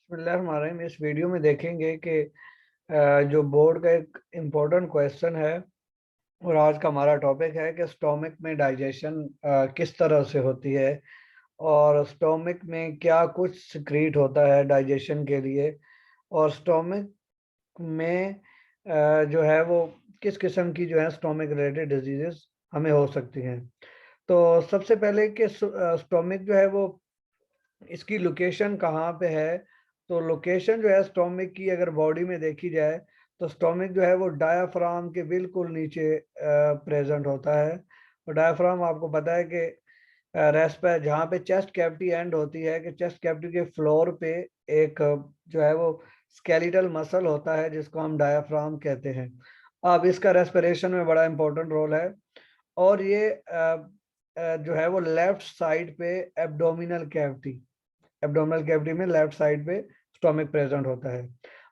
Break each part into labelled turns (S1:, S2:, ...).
S1: बिस्मिल्लाहिर्रहमानिर्रहीम। इस वीडियो में देखेंगे कि जो बोर्ड का एक इम्पोर्टेंट क्वेश्चन है और आज का हमारा टॉपिक है कि स्टोमक में डाइजेशन किस तरह से होती है और स्टोमक में क्या कुछ सिक्रीट होता है डाइजेशन के लिए, और स्टोमक में जो है वो किस किस्म की जो है स्टोमक रिलेटेड डिजीजेस हमें हो सकती हैं। तो सबसे पहले कि स्टोमक जो है वो इसकी लोकेशन कहाँ पे है। तो लोकेशन जो है स्टोमक की अगर बॉडी में देखी जाए तो स्टोमक जो है वो डायाफ्राम के बिल्कुल नीचे प्रेजेंट होता है। और डायाफ्राम आपको पता है कि रेस्ट पे जहाँ पे चेस्ट कैविटी एंड होती है, कि चेस्ट कैविटी के फ्लोर पे एक जो है वो स्केलेटल मसल होता है जिसको हम डायाफ्राम कहते हैं। अब इसका रेस्पिरेशन में बड़ा इंपॉर्टेंट रोल है। और ये जो है वो लेफ्ट साइड पे एब्डोमिनल कैविटी एब्डोमिनल कैविटी में लेफ्ट साइड पे स्टोमक प्रेजेंट होता है।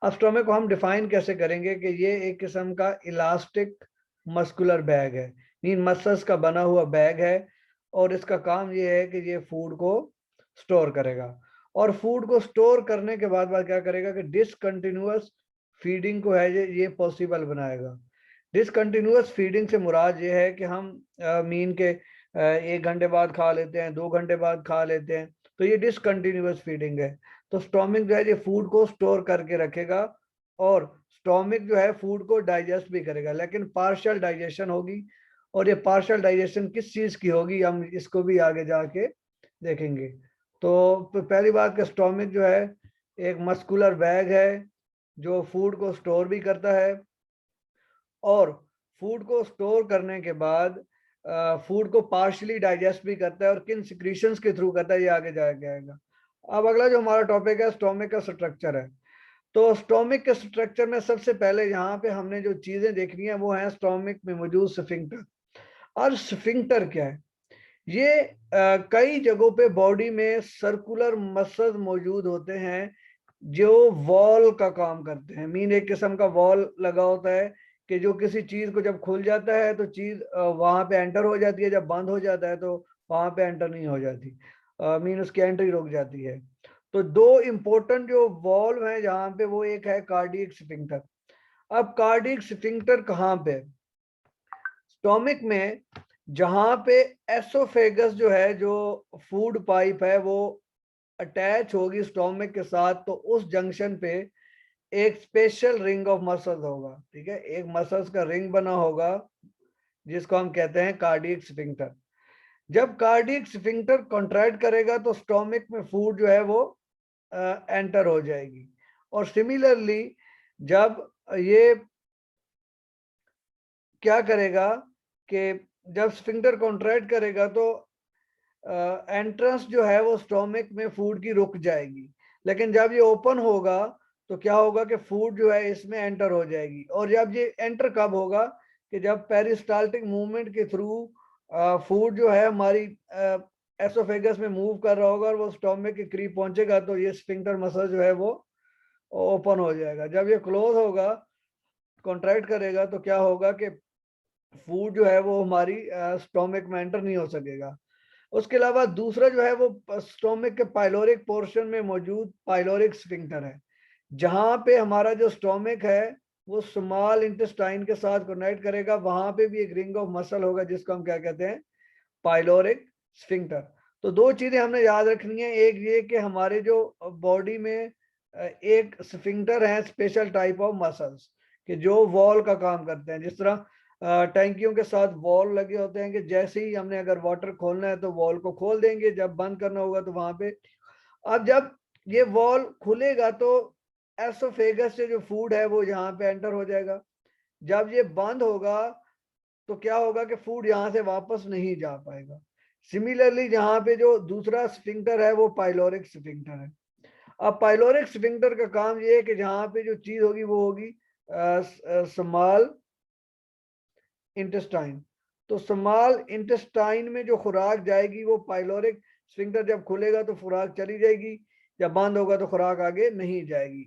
S1: अब स्टोमक को हम डिफाइन कैसे करेंगे कि ये एक किस्म का इलास्टिक मस्कुलर बैग है, मीन मसल्स का बना हुआ बैग है। और इसका काम ये है कि ये फूड को स्टोर करेगा, और फूड को स्टोर करने के बाद क्या करेगा कि डिसकंटिन्यूअस फीडिंग को है ये पॉसिबल बनाएगा। डिसकंटिन्यूअस फीडिंग से मुराद ये है कि हम मीन के 1 घंटे बाद खा लेते हैं, 2 घंटे बाद खा लेते हैं, तो ये डिसकंटिन्यूअस फीडिंग है। तो स्टोमक जो है ये फूड को स्टोर करके रखेगा और स्टोमक जो है फूड को डाइजेस्ट भी करेगा, लेकिन पार्शियल डाइजेशन होगी। और ये पार्शियल डाइजेशन किस चीज की होगी हम इसको भी आगे जाके देखेंगे। तो पहली बात कि स्टोमक जो है एक मस्कुलर बैग है जो फूड को स्टोर भी करता है, और फूड को स्टोर करने के बाद फूड को पार्शली डाइजेस्ट भी करता है, और किन सिक्रीशंस के थ्रू करता है ये आगे जाएगा। अब अगला जो हमारा टॉपिक है स्टोमक का स्ट्रक्चर है। तो स्टोमक के स्ट्रक्चर में सबसे पहले यहाँ पे हमने जो चीजें देखनी है वो है स्टोमक में मौजूद स्फिंक्टर। और स्फिंक्टर क्या है? ये कई जगहों पे बॉडी में सर्कुलर मसल्स मौजूद होते हैं जो वॉल का काम करते हैं। मीन एक किस्म का वॉल लगा होता है कि जो किसी चीज को जब खुल जाता है तो चीज वहां पे एंटर हो जाती है, जब बंद हो जाता है तो वहां पे एंटर नहीं हो जाती, मीन उसकी एंट्री रुक जाती है। तो दो इंपॉर्टेंट जो वॉल्व हैं जहां पे, वो एक है कार्डियक स्फिंक्टर। अब कार्डियक स्फिंक्टर कहाँ पे? स्टोमक में जहां पे एसोफेगस जो है, जो फूड पाइप है, वो अटैच होगी स्टोमक के साथ, तो उस जंक्शन पे एक स्पेशल रिंग ऑफ मसल्स होगा। ठीक है, एक मसल्स का रिंग बना होगा जिसको हम कहते हैं कार्डियक स्फिंक्टर। जब कार्डियक स्फिंक्टर कॉन्ट्रैक्ट करेगा तो स्टोमक में फूड जो है वो एंटर हो जाएगी। और सिमिलरली जब ये क्या करेगा कि जब स्फिंक्टर कॉन्ट्रैक्ट करेगा तो एंट्रेंस जो है वो स्टोमक में फूड की रुक जाएगी, लेकिन जब ये ओपन होगा तो क्या होगा कि फूड जो है इसमें एंटर हो जाएगी। और जब ये एंटर कब होगा कि जब पेरिस्टाल्टिक मूवमेंट के थ्रू फूड जो है हमारी एसोफेगस में मूव कर रहा होगा और वो स्टोमक के करीब पहुंचेगा, तो ये स्फिंक्टर मसल जो है वो ओपन हो जाएगा। जब ये क्लोज होगा, कॉन्ट्रैक्ट करेगा, तो क्या होगा कि फूड जो है वो हमारी स्टोमक में एंटर नहीं हो सकेगा। उसके अलावा दूसरा जो है वो स्टोमक के पाइलोरिक पोर्शन में मौजूद पाइलोरिक स्फिंक्टर है, जहां पे हमारा जो स्टोमक है वो स्मॉल इंटेस्टाइन के साथ कनेक्ट करेगा। वहां पे भी एक रिंग ऑफ मसल होगा जिसको हम क्या कहते हैं, पाइलोरिक स्फिंक्टर। तो दो चीजें हमने याद रखनी है, एक ये कि हमारे जो बॉडी में एक स्फिंक्टर है, स्पेशल टाइप ऑफ मसल्स कि जो वॉल का काम करते हैं। जिस तरह टैंकियों के साथ वॉल लगे होते हैं कि जैसे ही हमने अगर वाटर खोलना है तो वॉल को खोल देंगे, जब बंद करना होगा तो वहां पे। अब जब ये वॉल खुलेगा तो एसोफेगस से जो फूड है वो यहाँ पे एंटर हो जाएगा। जब ये बंद होगा तो क्या होगा कि फूड यहाँ से वापस नहीं जा पाएगा। सिमिलरली जहाँ पे जो दूसरा स्फिंक्टर है वो पाइलोरिक स्फिंक्टर है। अब पाइलोरिक स्फिंक्टर का काम ये है कि जहाँ पे जो चीज होगी वो होगी स्मॉल इंटेस्टाइन। तो स्मॉल इंटेस्टाइन में जो खुराक जाएगी वो पाइलोरिक स्फिंक्टर जब खुलेगा तो खुराक चली जाएगी, जब बंद होगा तो खुराक आगे नहीं जाएगी।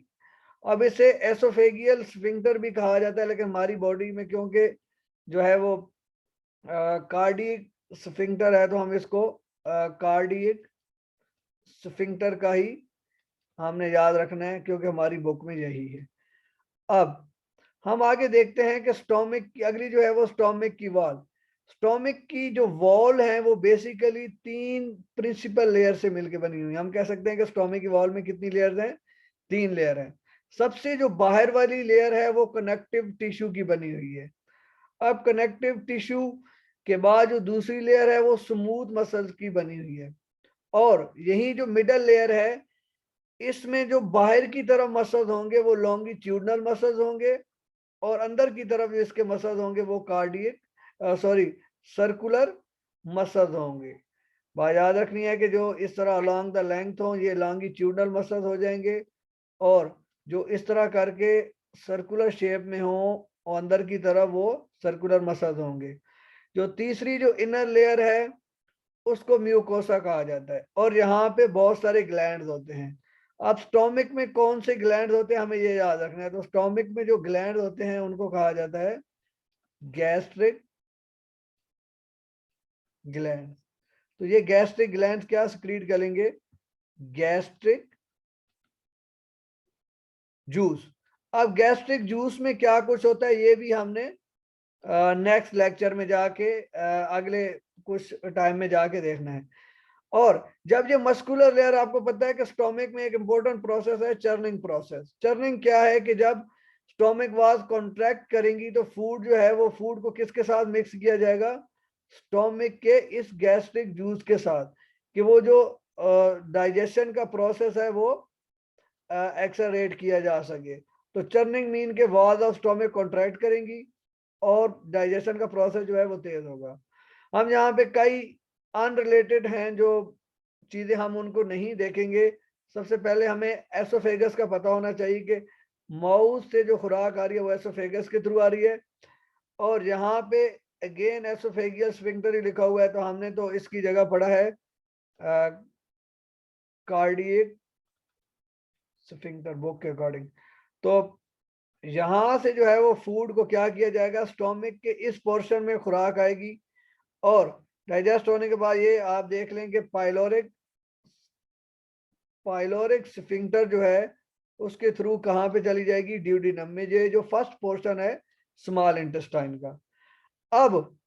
S1: अब इसे एसोफेगियल स्फिंक्टर भी कहा जाता है, लेकिन हमारी बॉडी में क्योंकि जो है वो कार्डियक स्फिंक्टर है तो हम इसको कार्डियक स्फिंक्टर का ही हमने याद रखना है क्योंकि हमारी बुक में यही है। अब हम आगे देखते हैं कि स्टोमिक की अगली जो है वो स्टोमिक की वॉल। स्टोमिक की जो वॉल है वो बेसिकली 3 प्रिंसिपल लेयर से मिलकर बनी हुई है। हम कह सकते हैं कि स्टोमिक की वॉल में कितनी लेयर्स हैं? 3 लेयर हैं। सबसे जो बाहर वाली लेयर है वो कनेक्टिव टिश्यू की बनी हुई है। अब कनेक्टिव टिश्यू के बाद जो दूसरी लेयर है वो स्मूथ मसल्स की बनी हुई है। और यही जो मिडल लेयर है, इसमें जो बाहर की तरफ मसल्स होंगे वो लॉन्गिट्यूडनल मसल्स होंगे, और अंदर की तरफ जो इसके मसल्स होंगे वो कार्डियक सॉरी सर्कुलर मसल्स होंगे। बात याद रखनी है कि जो इस तरह अलोंग द लेंथ हो ये लॉन्गिट्यूडनल मसल्स हो जाएंगे, और जो इस तरह करके सर्कुलर शेप में हो और अंदर की तरफ वो सर्कुलर मसल्स होंगे। जो तीसरी जो इनर लेयर है उसको म्यूकोसा कहा जाता है, और यहाँ पे बहुत सारे ग्लैंड्स होते हैं। अब स्टोमिक में कौन से ग्लैंड्स होते हैं हमें ये याद रखना है। तो स्टोमिक में जो ग्लैंड्स होते हैं उनको कहा जाता है गैस्ट्रिक ग्लैंड। तो ये गैस्ट्रिक ग्लैंड क्या सिक्रीट करेंगे? Gastric juice. अब गैस्ट्रिक जूस में क्या कुछ होता है ये भी हमने नेक्स्ट लेक्चर में जाके अगले कुछ टाइम में जाके देखना है। और जब ये मस्कुलर लेयर, आपको पता है कि स्टोमिक में एक इंपॉर्टेंट प्रोसेस है चर्निंग प्रोसेस। चर्निंग क्या है कि जब स्टोमिक वाल्स कॉन्ट्रैक्ट करेंगी तो फूड जो है वो फूड को किसके साथ मिक्स किया जाएगा? स्टोमिक के इस गैस्ट्रिक जूस के साथ, कि वो जो डाइजेशन का प्रोसेस है वो एक्सेलरेट किया जा सके। तो चर्निंग मीन के वॉल्स ऑफ स्टोमिक कॉन्ट्रैक्ट करेंगी और डाइजेशन का प्रोसेस जो है वो तेज होगा। हम यहाँ पे कई अनरिलेटेड हैं जो चीजें हम उनको नहीं देखेंगे। सबसे पहले हमें एसोफेगस का पता होना चाहिए कि माउथ से जो खुराक आ रही है वो एसोफेगस के थ्रू आ रही है। और यहाँ पे अगेन एसोफेगियल स्फिंक्टर ही लिखा हुआ है, तो हमने तो इसकी जगह पढ़ा है कार्डियक स्फिंक्टर बुक के अकॉर्डिंग। तो यहाँ से जो है वो फूड को क्या किया जाएगा? स्टोमिक के इस पोर्शन में खुराक आएगी, और डाइजेस्ट होने के बाद ये आप देख लें कि पाइलोरिक स्फिंक्टर जो है उसके थ्रू कहाँ पे चली जाएगी? ड्यूडेनम में, ये जो फर्स्ट पोर्शन है स्मॉल इंटेस्टाइन का। अब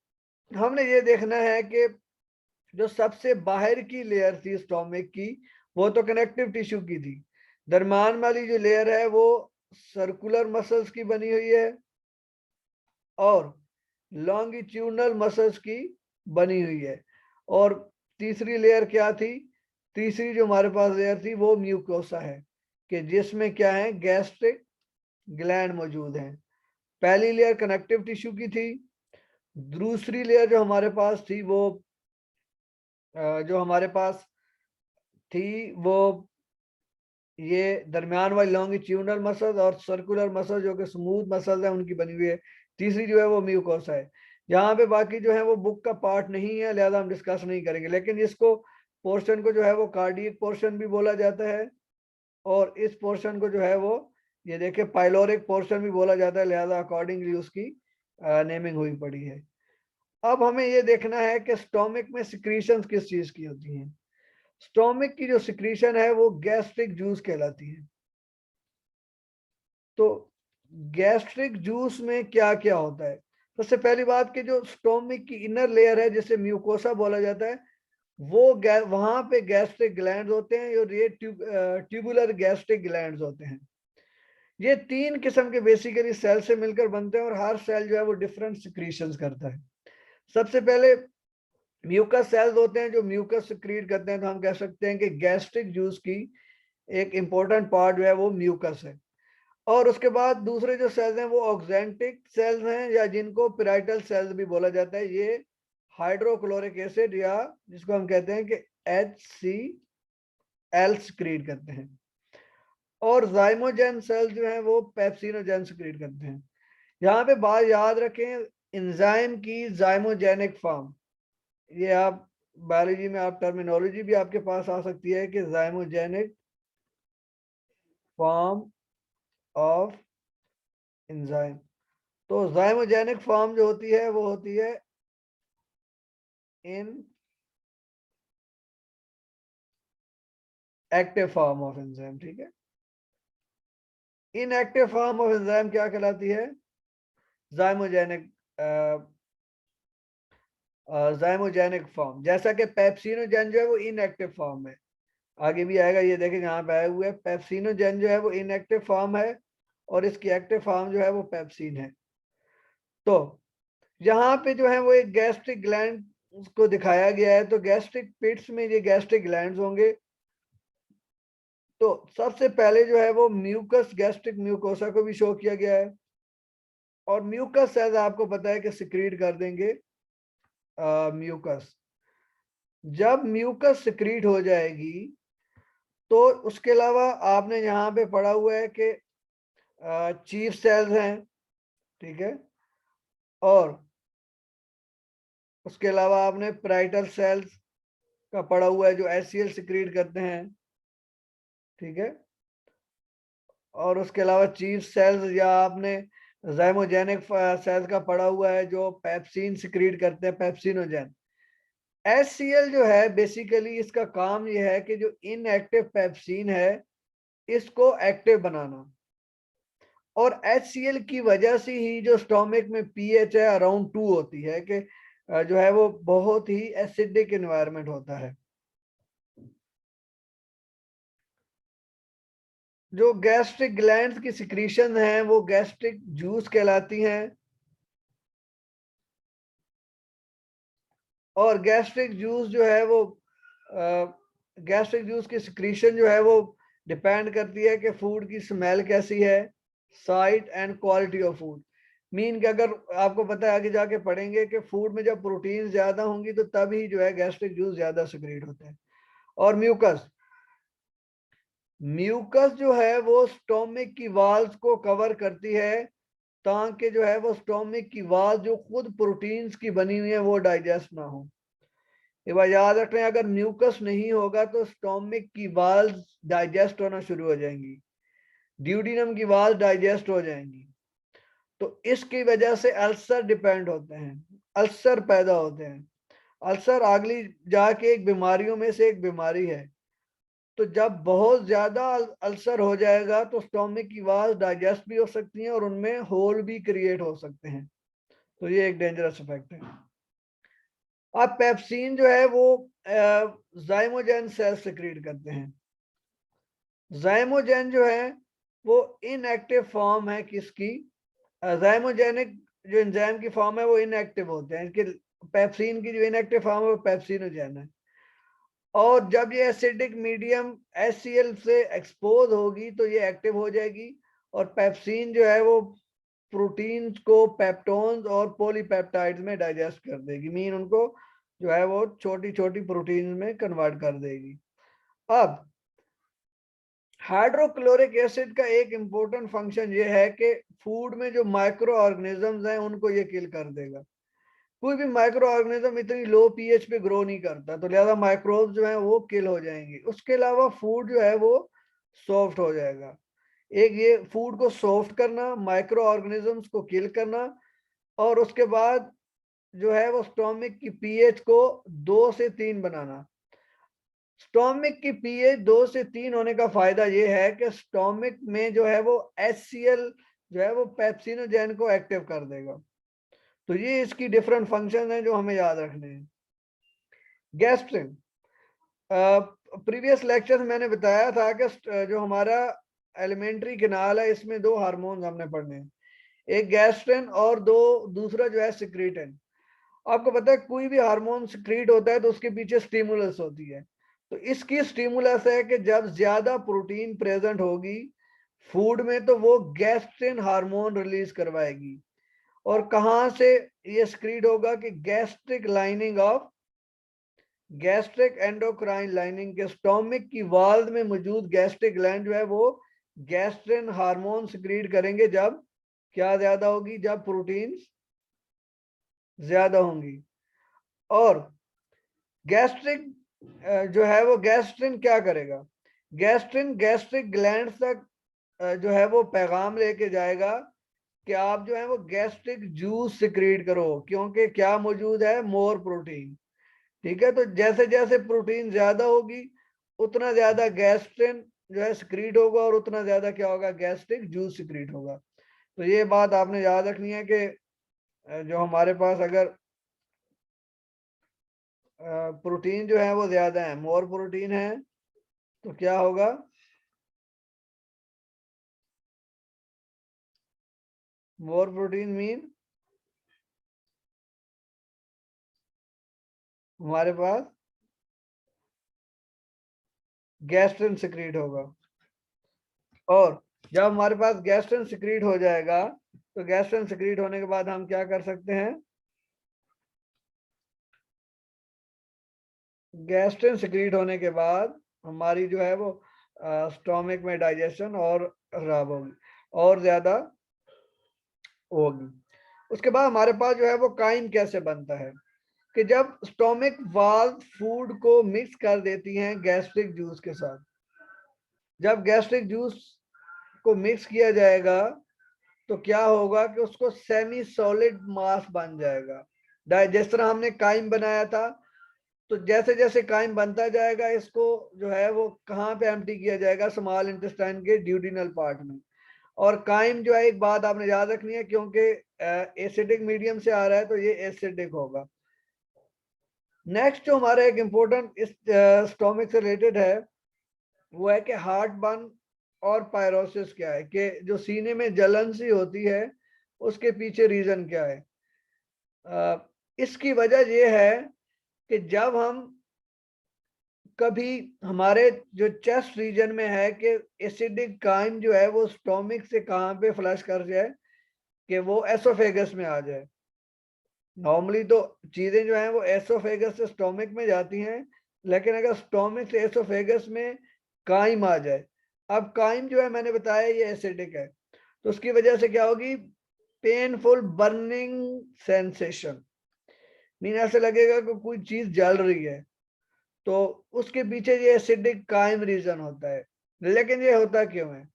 S1: हमने ये देखना है कि जो सबसे बाहर की लेयर थी स्टोमिक की वो तो कनेक्टिव टिश्यू की थी। दरम्यान वाली जो लेयर है वो सर्कुलर मसल्स की बनी हुई है और लॉन्गिट्यूडनल मसल्स की बनी हुई है। और तीसरी लेयर क्या थी? तीसरी जो हमारे पास लेयर थी वो म्यूकोसा है, कि जिसमें क्या है? गैस्ट्रिक ग्लैंड मौजूद हैं। पहली लेयर कनेक्टिव टिश्यू की थी। दूसरी लेयर जो हमारे पास थी वो जो हमारे पास थी वो ये दरमियान वाली लॉन्गिट्यूडनल मसल्स और सर्कुलर मसल्स जो कि स्मूथ मसल्स है उनकी बनी हुई है। तीसरी जो है वो म्यूकोसा है। यहाँ पे बाकी जो है वो बुक का पार्ट नहीं है, लिहाजा हम डिस्कस नहीं करेंगे। लेकिन इसको पोर्शन को जो है वो कार्डियक पोर्शन भी बोला जाता है, और इस पोर्शन को जो है वो ये देखिए पाइलोरिक पोर्शन भी बोला जाता है, लिहाजा अकॉर्डिंगली उसकी नेमिंग हुई पड़ी है। अब हमें ये देखना है कि स्टोमिक में सिक्रीशन किस चीज की होती हैं। स्टोमिक की जो सिक्रीशन है वो गैस्ट्रिक जूस कहलाती है। तो गैस्ट्रिक जूस में क्या क्या होता है? सबसे पहली बात कि जो स्टोमिक की इनर लेयर है जिसे म्यूकोसा बोला जाता है, वो वहां पे गैस्ट्रिक ग्लैंड्स होते हैं, और ये ट्यूबुलर गैस्ट्रिक ग्लैंड्स होते हैं। ये 3 किस्म के बेसिकली सेल से मिलकर बनते हैं, और हर सेल जो है वो डिफरेंट सिक्रीशंस करता है। सबसे पहले म्यूकस सेल्स होते हैं जो म्यूकस सिक्रीट करते हैं। तो हम कह सकते हैं कि गैस्ट्रिक जूस की एक इंपॉर्टेंट पार्ट जो है वो म्यूकस है। और उसके बाद दूसरे जो सेल्स हैं वो ऑक्जेंटिक सेल्स हैं, या जिनको पेराइटल सेल्स भी बोला जाता है। ये हाइड्रोक्लोरिक एसिड या जिसको हम कहते हैं कि HCl सिक्रीट करते हैं। और जाइमोजेन सेल्स जो हैं वो पेप्सिनोजेन सिक्रीट करते हैं। यहाँ पे बात याद रखें, एंजाइम की जाइमोजेनिक फॉर्म, ये आप बायोलॉजी में आप टर्मिनोलॉजी भी आपके पास आ सकती है कि जाइमोजेनिक फॉर्म ऑफ एंजाइम। तो जाइमोजेनिक फॉर्म जो होती है वो होती है इन एक्टिव फॉर्म ऑफ एंजाइम, ठीक है। इनएक्टिव फॉर्म ऑफ एंजाइम क्या कहलाती है? जाइमोजेनिक जाइमोजेनिक फॉर्म। जैसा कि पेप्सिनोजेन जो है वो इनएक्टिव फॉर्म है, आगे भी आएगा, ये देखेंगे यहाँ पे आए हुए। पेप्सिनोजेन जो है वो इनएक्टिव फॉर्म है और इसकी एक्टिव फॉर्म जो है वो पेप्सिन है। तो यहाँ पे जो है वो एक गैस्ट्रिक ग्लैंड को दिखाया गया है। तो गैस्ट्रिक पिट्स में ये गैस्ट्रिक ग्लैंड्स होंगे। तो सबसे पहले जो है वो म्यूकस, गैस्ट्रिक म्यूकोसा को भी शो किया गया है। और म्यूकस सेल्स आपको पता है कि सिक्रीट कर देंगे म्यूकस। जब म्यूकस सिक्रीट हो जाएगी तो उसके अलावा आपने यहाँ पे पढ़ा हुआ है कि चीफ सेल्स हैं, ठीक है। और उसके अलावा आपने प्राइटर सेल्स का पढ़ा हुआ है जो एचसीएल सिक्रीट करते हैं, ठीक है। और उसके अलावा चीफ सेल्स या आपने जाइमोजेनिक सेल्स का पढ़ा हुआ है जो पेप्सिन सिक्रीट करते हैं, पेप्सिनोजेन। एचसीएल जो है बेसिकली इसका काम ये है कि जो इनएक्टिव पेप्सिन है इसको एक्टिव बनाना। और एचसीएल की वजह से ही जो स्टोमक में पीएच है अराउंड 2 होती है कि जो है वो बहुत ही एसिडिक एनवायरनमेंट होता है। जो गैस्ट्रिक ग्लैंड्स की सिक्रीशन है वो गैस्ट्रिक जूस कहलाती हैं। और गैस्ट्रिक जूस जो है वो गैस्ट्रिक जूस की सिक्रीशन जो है वो डिपेंड करती है कि फूड की स्मेल कैसी है, site and quality of food. Mean कि अगर आपको पता है, आगे जाके पढ़ेंगे कि फूड में जब प्रोटीन ज्यादा होंगी तो तभी जो है गैस्ट्रिक जूस ज्यादा सिक्रीट होते हैं। और म्यूकस, म्यूकस जो है वो स्टोमिक की वाल्स को कवर करती है ताकि जो है वो स्टोमिक की वाल जो खुद प्रोटीन्स की बनी हुई है वो डाइजेस्ट ना हो। ये बात याद रखें, अगर म्यूकस नहीं होगा तो स्टोमिक की वाल्स डाइजेस्ट होना शुरू हो जाएंगी, ड्यूडिनम की वाल्स डाइजेस्ट हो जाएंगी। तो इसकी वजह से अल्सर डिपेंड होते हैं, अल्सर पैदा होते हैं। अल्सर अगली जाके एक बीमारियों में से एक बीमारी है। तो जब बहुत ज्यादा अल्सर हो जाएगा तो स्टोमिक की वाल्स डाइजेस्ट भी हो सकती हैं और उनमें होल भी क्रिएट हो सकते हैं। तो ये एक डेंजरस इफेक्ट है। अब पेप्सिन जो है वो जाइमोजेन सेल सिक्रीट करते हैं। जाइमोजेन जो है वो इनएक्टिव फॉर्म है किसकी? जाइमोजेनिक जो एंजाइम की फॉर्म है वो इनएक्टिव होते हैं। इनके पेप्सिन की जो इनएक्टिव फॉर्म है वो पेप्सिनोजेन है। और जब ये एसिडिक मीडियम HCl से एक्सपोज होगी तो ये एक्टिव हो जाएगी। और पेप्सिन जो है वो प्रोटीन्स को पेप्टोन्स और पॉलीपेप्टाइड्स में डाइजेस्ट कर देगी, मीन उनको जो है वो छोटी छोटी प्रोटीन में कन्वर्ट कर देगी। अब हाइड्रोक्लोरिक एसिड का एक इंपॉर्टेंट फंक्शन ये है कि फूड में जो माइक्रो ऑर्गेनिजम्स हैं उनको ये किल कर देगा। कोई भी माइक्रो ऑर्गेनिज्म इतनी लो पीएच पे ग्रो नहीं करता, तो लिहाजा माइक्रोब्स जो है वो किल हो जाएंगे। उसके अलावा फूड जो है वो सॉफ्ट हो जाएगा। एक ये फूड को सॉफ्ट करना, माइक्रो ऑर्गेनिजम्स को किल करना, और उसके बाद जो है वो स्टोमिक की पीएच को 2 से 3 बनाना। स्टोमिक की पीएच 2 से 3 होने का फायदा ये है कि स्टोमिक में जो है वो HCl जो है वो पेप्सिनोजेन को एक्टिव कर देगा। तो ये इसकी डिफरेंट फंक्शन है जो हमें याद रखने हैं। गैस्ट्रिन, प्रीवियस लेक्चर में मैंने बताया था कि जो हमारा एलिमेंट्री कैनाल है इसमें 2 हार्मोन्स हमने पढ़ने हैं, एक गैस्ट्रिन और दूसरा जो है सिक्रीटिन। आपको पता है कोई भी हार्मोन सिक्रीट होता है तो उसके पीछे स्टिमुलस होती है। तो इसकी स्टिमुलस है कि जब ज्यादा प्रोटीन प्रेजेंट होगी फूड में तो वो गैस्ट्रिन हार्मोन रिलीज करवाएगी। और कहां से ये सिक्रीट होगा कि गैस्ट्रिक एंडोक्राइन लाइनिंग के स्टोमिक की वाल में मौजूद गैस्ट्रिक ग्लैंड जो है वो गैस्ट्रिन हार्मोन सिक्रीट करेंगे जब क्या ज्यादा होगी, जब प्रोटीन ज्यादा होंगी। और गैस्ट्रिक जो है वो गैस्ट्रिन क्या करेगा? गैस्ट्रिन गैस्ट्रिक ग्लैंड तक जो है वो पैगाम लेके जाएगा कि आप जो है वो गैस्ट्रिक जूस सिक्रीट करो, क्योंकि क्या मौजूद है, मोर प्रोटीन। ठीक है, तो जैसे जैसे प्रोटीन ज्यादा होगी उतना ज्यादा गैस्ट्रिन जो है सिक्रीट होगा और उतना ज्यादा क्या होगा, गैस्ट्रिक जूस सिक्रीट होगा। तो ये बात आपने याद रखनी है कि जो हमारे पास अगर प्रोटीन जो है वो ज्यादा है, मोर प्रोटीन है, तो क्या होगा, मोर प्रोटीन मीन हमारे पास गैस्ट्रिन सिक्रीट होगा। और जब हमारे पास गैस्ट्रिन सिक्रीट हो जाएगा, तो गैस्ट्रिन सिक्रीट होने के बाद हम क्या कर सकते हैं, गैस्ट्रिन सिक्रीट होने के बाद हमारी जो है वो स्टोमिक में डाइजेशन और खराब होगी और ज्यादा होगी। उसके बाद हमारे पास जो है वो काइम कैसे बनता है, कि जब स्टोमिक वाल्व फूड को मिक्स कर देती हैं गैस्ट्रिक जूस के साथ, जब गैस्ट्रिक जूस को मिक्स किया जाएगा तो क्या होगा कि उसको सेमी सॉलिड मास बन जाएगा। जिस तरह हमने काइम बनाया था, तो जैसे जैसे काइम बनता जाएगा इसको जो है वो कहाँ पे एम्प्टी किया जाएगा, स्मॉल इंटेस्टाइन के ड्यूडिनल पार्ट में। और काइम जो है, एक बात आपने याद रखनी है, क्योंकि एसिडिक मीडियम से आ रहा है तो ये एसिडिक होगा। नेक्स्ट जो हमारा एक इम्पोर्टेंट इस स्टोमिक से रिलेटेड है वो है कि हार्ट बर्न और पायरोसिस क्या है, कि जो सीने में जलन सी होती है उसके पीछे रीजन क्या है। इसकी वजह यह है कि जब हम कभी हमारे जो चेस्ट रीजन में है कि एसिडिक काइम जो है वो स्टोमिक से कहाँ पे फ्लश कर जाए, कि वो एसोफेगस में आ जाए। नॉर्मली तो चीजें जो है वो एसोफेगस से स्टोमिक में जाती हैं, लेकिन अगर स्टोमिक से एसोफेगस में काइम आ जाए, अब काइम जो है मैंने बताया ये एसिडिक है, तो उसकी वजह से क्या होगी, पेनफुल बर्निंग सेंसेशन, मीन ऐसे लगेगा कि कोई चीज जल रही है। तो उसके पीछे ये एसिडिक काइम रीजन होता है। लेकिन ये होता क्यों है,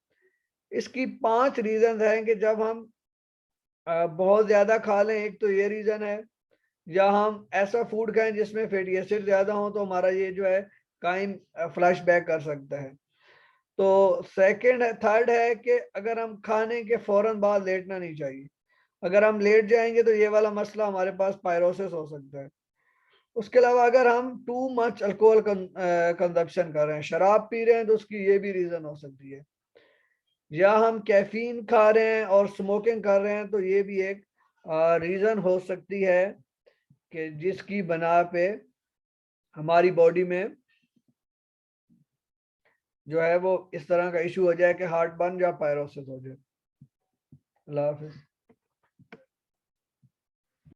S1: इसकी 5 रीजन हैं कि जब हम बहुत ज्यादा खा लें, एक तो ये रीजन है, या हम ऐसा फूड खाएं जिसमें फैटी एसिड ज्यादा हो, तो हमारा ये जो है काइम फ्लैश बैक कर सकता है। तो सेकंड है, थर्ड है कि अगर हम खाने के फौरन बाद लेटना नहीं चाहिए, अगर हम लेट जाएंगे तो ये वाला मसला हमारे पास पायरोसिस हो सकता है। उसके अलावा अगर हम टू मच अल्कोहल कंजप्शन कर रहे हैं, शराब पी रहे हैं, तो उसकी ये भी रीजन हो सकती है। या हम कैफीन खा रहे हैं और स्मोकिंग कर रहे हैं, तो ये भी एक रीजन हो सकती है कि जिसकी बना पे हमारी बॉडी में जो है वो इस तरह का इशू हो जाए कि हार्ट बर्न या पायरोसिस हो जाए। अल्लाह हाफिज।